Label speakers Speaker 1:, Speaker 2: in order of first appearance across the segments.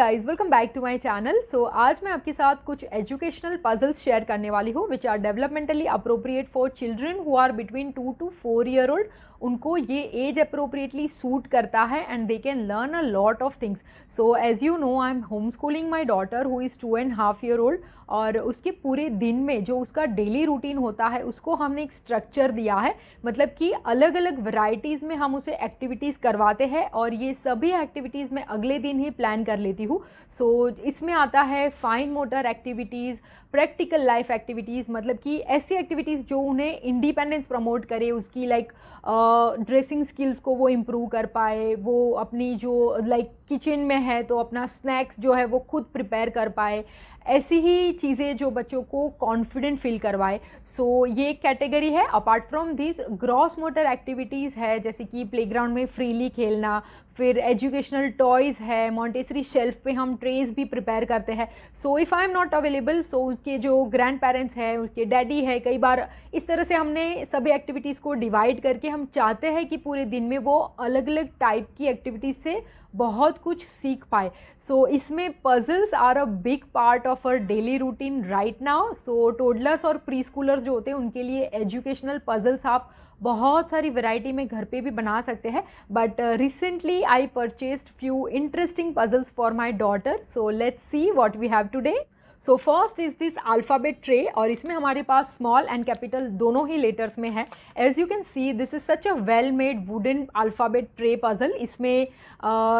Speaker 1: Guys, welcome back to my channel. So आज मैं आपके साथ कुछ एजुकेशनल पजल्स शेयर करने वाली हूँ which are developmentally appropriate for children who are between 2 to 4 year old. उनको ये एज अप्रोप्रिएटली सूट करता है and they can learn a lot of things. So as you know, I am home schooling my daughter who is 2.5 year old, और उसके पूरे दिन में जो उसका डेली रूटीन होता है उसको हमने एक स्ट्रक्चर दिया है। मतलब कि अलग अलग वैरायटीज़ में हम उसे एक्टिविटीज़ करवाते हैं और ये सभी एक्टिविटीज़ मैं अगले दिन ही प्लान कर लेती हूँ। सो इसमें आता है fine motor activities, practical life activities, मतलब कि ऐसी एक्टिविटीज़ जो उन्हें इंडिपेंडेंस प्रमोट करे, उसकी लाइक ड्रेसिंग स्किल्स को वो इम्प्रूव कर पाए, वो अपनी जो लाइक किचन में है तो अपना स्नैक्स जो है वो खुद प्रिपेयर कर पाए, ऐसी ही चीज़ें जो बच्चों को कॉन्फिडेंट फील करवाए। सो ये एक कैटेगरी है। Apart from this gross motor activities है, जैसे कि प्लेग्राउंड में फ्रीली खेलना, फिर एजुकेशनल टॉयज़ है, मॉन्टेसरी शेल्फ पे हम ट्रेस भी प्रिपेयर करते हैं। So if I am not available, so उसके जो ग्रैंड पेरेंट्स हैं, उसके डैडी है, कई बार इस तरह से हमने सभी एक्टिविटीज़ को डिवाइड करके हम चाहते हैं कि पूरे दिन में वो अलग अलग टाइप की एक्टिविटीज़ से बहुत कुछ सीख पाए। सो इसमें puzzles are a big part of our daily routine right now. So toddlers और प्री स्कूलर्स जो होते हैं उनके लिए एजुकेशनल पजल्स आप बहुत सारी वैरायटी में घर पे भी बना सकते हैं। But recently I purchased few interesting puzzles for my daughter. So let's see what we have today. So first is this alphabet tray, और इसमें हमारे पास स्मॉल एंड कैपिटल दोनों ही लेटर्स में है। As you can see, this is such a well made wooden alphabet tray puzzle. इसमें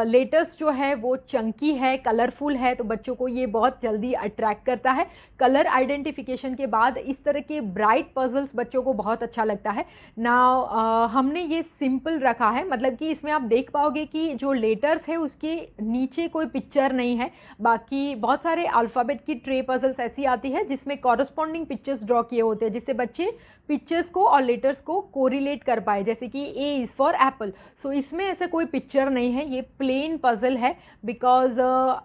Speaker 1: letters जो है वो चंकी है, कलरफुल है, तो बच्चों को ये बहुत जल्दी अट्रैक्ट करता है। कलर आइडेंटिफिकेशन के बाद इस तरह के ब्राइट पजल्स बच्चों को बहुत अच्छा लगता है। नाउ हमने ये सिंपल रखा है, मतलब कि इसमें आप देख पाओगे कि जो लेटर्स है उसके नीचे कोई पिक्चर नहीं है। बाकी बहुत सारे अल्फ़ाबेट की ट्रे पजल्स ऐसी आती है जिसमें कॉरस्पॉन्डिंग पिक्चर्स ड्रॉ किए होते हैं, जिससे बच्चे पिक्चर्स को और लेटर्स को कोरिलेट कर पाए, जैसे कि A is for apple. So इसमें ऐसा कोई पिक्चर नहीं है, ये प्लेन पजल है, because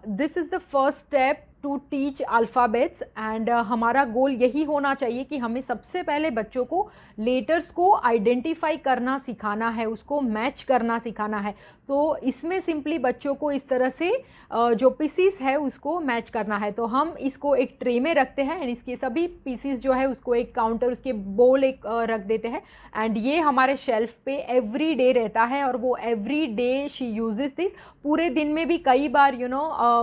Speaker 1: this is the first step to teach alphabets. And हमारा गोल यही होना चाहिए कि हमें सबसे पहले बच्चों को लेटर्स को आइडेंटिफाई करना सिखाना है, उसको मैच करना सिखाना है। तो इसमें सिंपली बच्चों को इस तरह से जो पीसीस है उसको मैच करना है। तो हम इसको एक ट्रे में रखते हैं एंड इसके सभी पीसीस जो है उसको एक काउंटर, उसके बोल एक रख देते हैं, एंड ये हमारे शेल्फ पे एवरी डे रहता है और वो every day she uses this. पूरे दिन में भी कई बार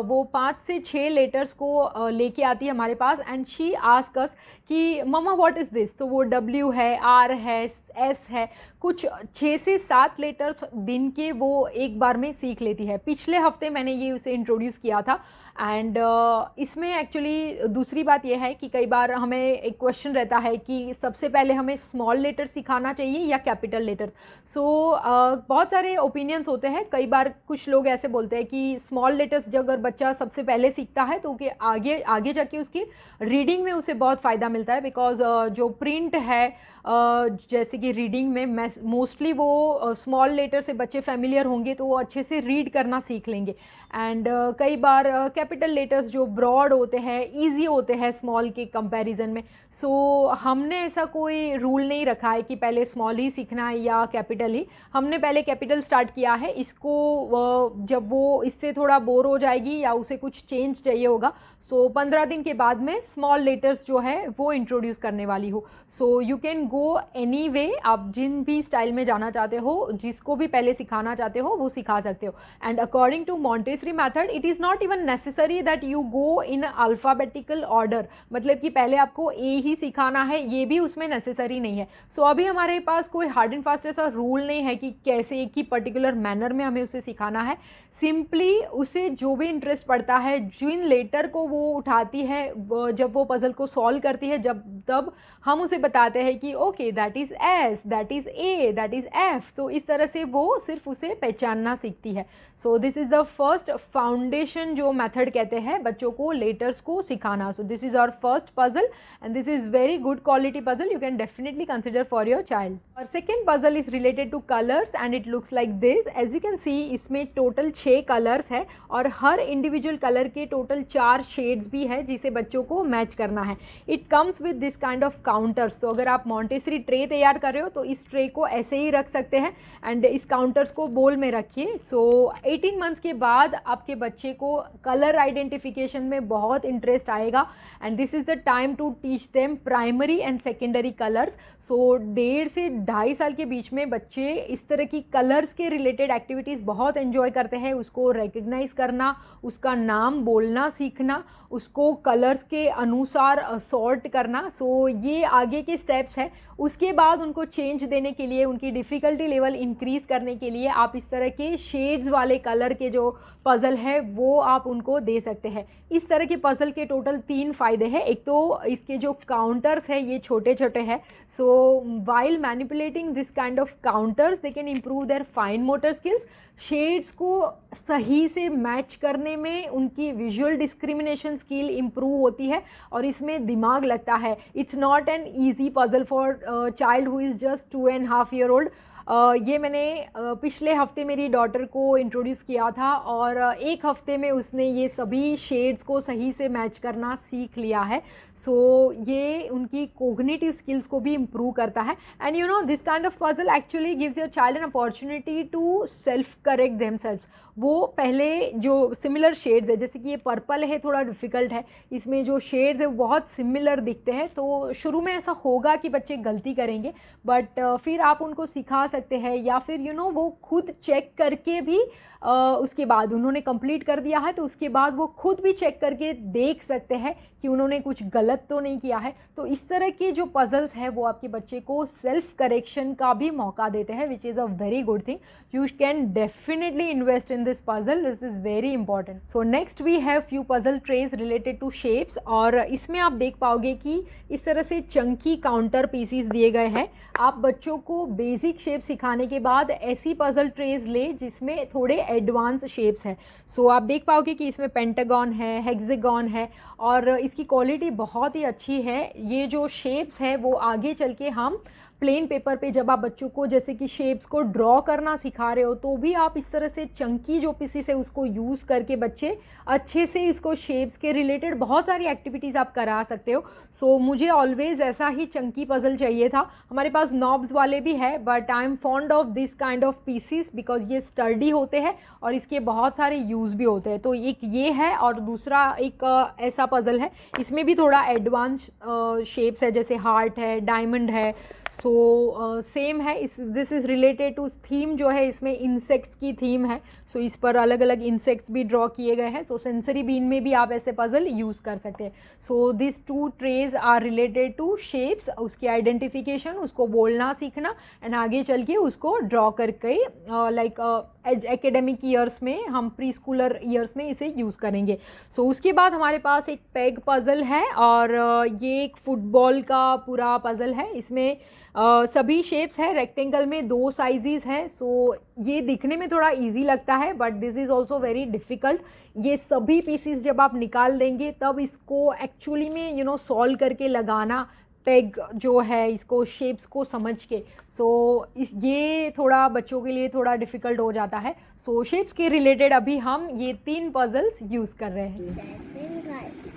Speaker 1: वो 5 से 6 लेटर्स को लेके आती है हमारे पास, एंड शी आस्क अस कि मम्मा व्हाट इज़ दिस। तो वो डब्ल्यू है, आर है, एस है, कुछ 6 से 7 लेटर्स दिन के वो एक बार में सीख लेती है। पिछले हफ्ते मैंने ये उसे इंट्रोड्यूस किया था। एंड इसमें एक्चुअली दूसरी बात यह है कि कई बार हमें एक क्वेश्चन रहता है कि सबसे पहले हमें स्मॉल लेटर सिखाना चाहिए या कैपिटल लेटर्स। सो बहुत सारे ओपिनियंस होते हैं। कई बार कुछ लोग ऐसे बोलते हैं कि स्मॉल लेटर्स जब अगर बच्चा सबसे पहले सीखता है तो आगे आगे जाके उसकी रीडिंग में उसे बहुत फ़ायदा मिलता है, बिकॉज जो प्रिंट है जैसे कि रीडिंग में मोस्टली वो स्मॉल लेटर से बच्चे फेमिलियर होंगे तो वो अच्छे से रीड करना सीख लेंगे। एंड कई बार कैपिटल लेटर्स जो ब्रॉड होते हैं, इजी होते हैं स्मॉल के कंपैरिजन में। सो हमने ऐसा कोई रूल नहीं रखा है कि पहले स्मॉल ही सीखना है या कैपिटल ही। हमने पहले कैपिटल स्टार्ट किया है। इसको जब वो इससे थोड़ा बोर हो जाएगी या उसे कुछ चेंज चाहिए होगा, सो 15 दिन के बाद में स्मॉल लेटर्स जो है वो इंट्रोड्यूस करने वाली हूँ। So you can go any way, आप जिन भी स्टाइल में जाना चाहते हो, जिसको भी पहले सिखाना चाहते हो वो सिखा सकते हो। And according to Montessori method it is not even necessary that you go in alphabetical order, मतलब कि पहले आपको ए ही सिखाना है, ये भी उसमें नेसेसरी नहीं है। सो अभी हमारे पास कोई हार्ड एंड फास्ट ऐसा रूल नहीं है कि कैसे एक ही पर्टिकुलर मैनर में हमें उसे सिखाना है। सिंपली उसे जो भी इंटरेस्ट पड़ता है, जिन लेटर को वो उठाती है, जब वो पजल को सॉल्व करती है, तब हम उसे बताते हैं कि okay that is S, that is a, that is F. तो इस तरह से वो सिर्फ उसे पहचानना सीखती है। So this is the first foundation जो मेथड कहते हैं बच्चों को लेटर्स को सिखाना। So this is our first puzzle and this is very good quality puzzle, you can definitely consider for your child. और second puzzle is related to colours and it looks like this. As you can see, इसमें total 6 6 colours है और हर individual colour के total 4 shades भी है जिसे बच्चों को मैच करना है। It comes with this kind of counters. तो अगर आप मॉन्टेसरी ट्रे तैयार कर रहे हो तो इस ट्रे को ऐसे ही रख सकते हैं एंड इस काउंटर्स को बोल में रखिए। सो 18 मंथ्स के बाद आपके बच्चे को कलर आइडेंटिफिकेशन में बहुत इंटरेस्ट आएगा and this is the time to teach them primary and secondary colours. So 1.5 से 2.5 साल के बीच में बच्चे इस तरह की कलर्स के रिलेटेड एक्टिविटीज़ बहुत एंजॉय करते हैं। उसको रिकग्नाइज करना, उसका नाम बोलना सीखना, उसको कलर्स के अनुसार सॉर्ट करना। सो ये आगे के स्टेप्स हैं। उसके बाद उनको चेंज देने के लिए, उनकी डिफ़िकल्टी लेवल इंक्रीज़ करने के लिए आप इस तरह के शेड्स वाले कलर के जो पज़ल है वो आप उनको दे सकते हैं। इस तरह के पज़ल के टोटल 3 फ़ायदे हैं। एक तो इसके जो काउंटर्स हैं ये छोटे छोटे हैं। So while manipulating this kind of counters they can improve their fine motor skills. Shades को सही से मैच करने में उनकी विजुअल डिस्क्रिमिनेशन स्किल इम्प्रूव होती है और इसमें दिमाग लगता है। It's not an easy puzzle for child who is just 2.5 year old. ये मैंने पिछले हफ्ते मेरी डॉटर को इंट्रोड्यूस किया था और एक हफ्ते में उसने ये सभी शेड्स को सही से मैच करना सीख लिया है। सो ये उनकी कोग्निटिव स्किल्स को भी इम्प्रूव करता है and you know this kind of puzzle actually gives your child an opportunity to self correct themselves. वो पहले जो सिमिलर शेड्स है, जैसे कि ये पर्पल है थोड़ा डिफ़िकल्ट है, इसमें जो शेड्स है वो बहुत सिमिलर दिखते हैं, तो शुरू में ऐसा होगा कि बच्चे गलती करेंगे बट फिर आप उनको सिखा सकते हैं या फिर यू नो वो खुद चेक करके भी उसके बाद उन्होंने कंप्लीट कर दिया है तो उसके बाद वो खुद भी चेक करके देख सकते हैं कि उन्होंने कुछ गलत तो नहीं किया है। तो इस तरह के जो पजल्स है वो आपके बच्चे को सेल्फ करेक्शन का भी मौका देते हैं which is a very good thing. You can definitely invest in this puzzle, this is very important. So next we have few puzzle trays related to shapes और इसमें आप देख पाओगे कि इस तरह से चंकी काउंटर पीसीस दिए गए हैं। आप बच्चों को बेसिक शेप सिखाने के बाद ऐसी पजल ट्रेज ले जिसमें थोड़े एडवांस शेप्स है। सो आप देख पाओगे कि इसमें पेंटागन है, हेक्सागन है और इसकी क्वालिटी बहुत ही अच्छी है। ये जो शेप्स है वो आगे चल के हम प्लेन पेपर पे जब आप बच्चों को जैसे कि शेप्स को ड्रॉ करना सिखा रहे हो तो भी आप इस तरह से चंकी जो पीसीस है उसको यूज़ करके बच्चे अच्छे से इसको शेप्स के रिलेटेड बहुत सारी एक्टिविटीज़ आप करा सकते हो। सो मुझे ऑलवेज़ ऐसा ही चंकी पज़ल चाहिए था। हमारे पास नॉब्स वाले भी है but I am fond of this kind of pieces because ये स्टर्डी होते हैं और इसके बहुत सारे यूज़ भी होते हैं। तो एक ये है और दूसरा एक ऐसा पज़ल है, इसमें भी थोड़ा एडवांस शेप्स है जैसे हार्ट है, डायमंड है। सो सेम है, this is related to theme जो है इसमें इंसेक्ट्स की थीम है। सो इस पर अलग अलग इंसेक्ट्स भी ड्रॉ किए गए हैं। तो सेंसरी बीन में भी आप ऐसे पज़ल यूज़ कर सकते हैं। So this 2 trays are related to shapes, उसकी आइडेंटिफिकेशन, उसको बोलना सीखना एंड आगे चल के उसको ड्रॉ करके लाइक एकेडमिक ईयर्स में हम प्री स्कूलर ईयर्स में इसे यूज़ करेंगे। सो उसके बाद हमारे पास एक पेग पज़ल है और ये एक फुटबॉल का पूरा पज़ल है। इसमें सभी शेप्स है, रेक्टेंगल में 2 साइजेस है। सो ये दिखने में थोड़ा इजी लगता है but this is also very difficult. ये सभी पीसीस जब आप निकाल देंगे तब इसको एक्चुअली में यू नो सॉल्व करके लगाना पेग जो है इसको शेप्स को समझ के। सो ये थोड़ा बच्चों के लिए थोड़ा डिफ़िकल्ट हो जाता है। सो शेप्स के रिलेटेड अभी हम ये 3 पजल्स यूज़ कर रहे हैं।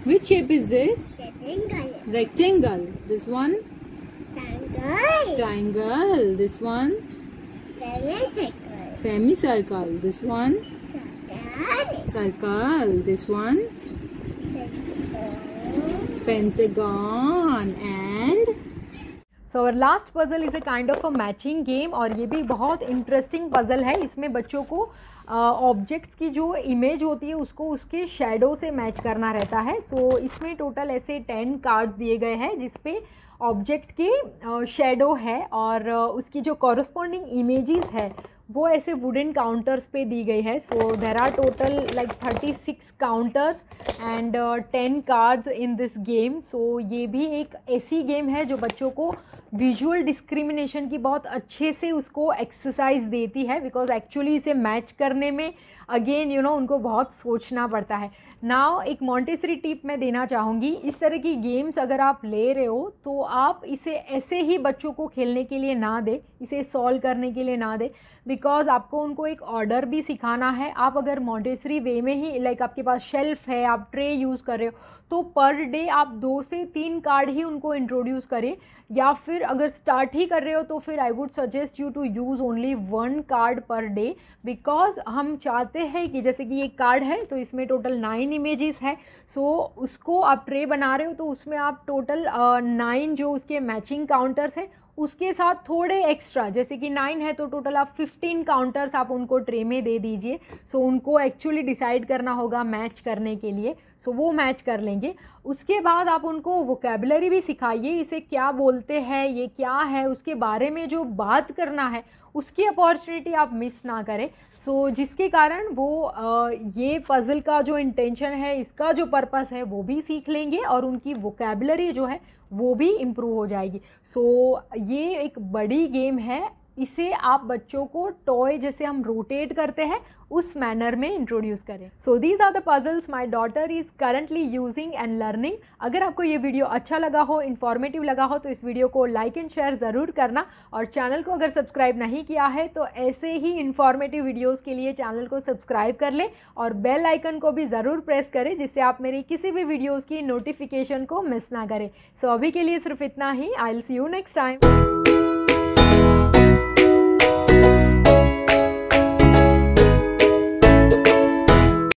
Speaker 1: Which shape is this? Rectangle. This one? Triangle. This one? Semicircle. This one? Circle. This one? Pentagon. And so our last puzzle is a kind of a matching game और ये भी बहुत interesting puzzle है। इसमें बच्चों को objects की जो इमेज होती है उसको उसके शेडो से मैच करना रहता है। सो इसमें टोटल ऐसे 10 कार्ड्स दिए गए हैं जिसपे ऑब्जेक्ट के शेडो है और उसकी जो कॉरस्पॉन्डिंग इमेजेस है वो ऐसे वुडन काउंटर्स पे दी गई है। So there are total like 36 counters and 10 cards in this game. So ये भी एक ऐसी गेम है जो बच्चों को विजुअल डिस्क्रिमिनेशन की बहुत अच्छे से उसको एक्सरसाइज देती है बिकॉज एक्चुअली इसे मैच करने में अगेन यू नो उनको बहुत सोचना पड़ता है। नाउ एक मॉन्टेसरी टिप मैं देना चाहूँगी, इस तरह की गेम्स अगर आप ले रहे हो तो आप इसे ऐसे ही बच्चों को खेलने के लिए ना दें, इसे सॉल्व करने के लिए ना दें बिकॉज आपको उनको एक ऑर्डर भी सिखाना है। आप अगर मॉन्टेसरी वे में ही लाइक आपके पास शेल्फ है, आप ट्रे यूज़ कर रहे हो, तो पर डे आप 2 से 3 कार्ड ही उनको इंट्रोड्यूस करें, या फिर अगर स्टार्ट ही कर रहे हो तो फिर I would suggest you to use only 1 card per day, because हम चाहते हैं कि जैसे कि ये कार्ड है तो इसमें टोटल 9 इमेजेस है। सो उसको आप ट्रे बना रहे हो तो उसमें आप टोटल 9 जो उसके मैचिंग काउंटर्स हैं उसके साथ थोड़े एक्स्ट्रा, जैसे कि 9 है तो टोटल आप 15 काउंटर्स आप उनको ट्रे में दे दीजिए। सो उनको एक्चुअली डिसाइड करना होगा मैच करने के लिए, सो वो मैच कर लेंगे। उसके बाद आप उनको वोकेबलरी भी सिखाइए, इसे क्या बोलते हैं, ये क्या है, उसके बारे में जो बात करना है उसकी अपॉर्चुनिटी आप मिस ना करें। सो जिसके कारण वो ये पज़ल का जो इंटेंशन है, इसका जो पर्पस है वो भी सीख लेंगे और उनकी वोकेबलरी जो है वो भी इम्प्रूव हो जाएगी। सो ये एक बड़ी गेम है, इसे आप बच्चों को टॉय जैसे हम रोटेट करते हैं उस मैनर में इंट्रोड्यूस करें। So these are the puzzles my daughter is currently using and learning. अगर आपको ये वीडियो अच्छा लगा हो, इन्फॉर्मेटिव लगा हो, तो इस वीडियो को लाइक एंड शेयर ज़रूर करना, और चैनल को अगर सब्सक्राइब नहीं किया है तो ऐसे ही इन्फॉर्मेटिव वीडियोस के लिए चैनल को सब्सक्राइब कर लें और बेल आइकन को भी ज़रूर प्रेस करें, जिससे आप मेरी किसी भी वीडियोज़ की नोटिफिकेशन को मिस ना करें। सो अभी के लिए सिर्फ इतना ही। I will see you next time.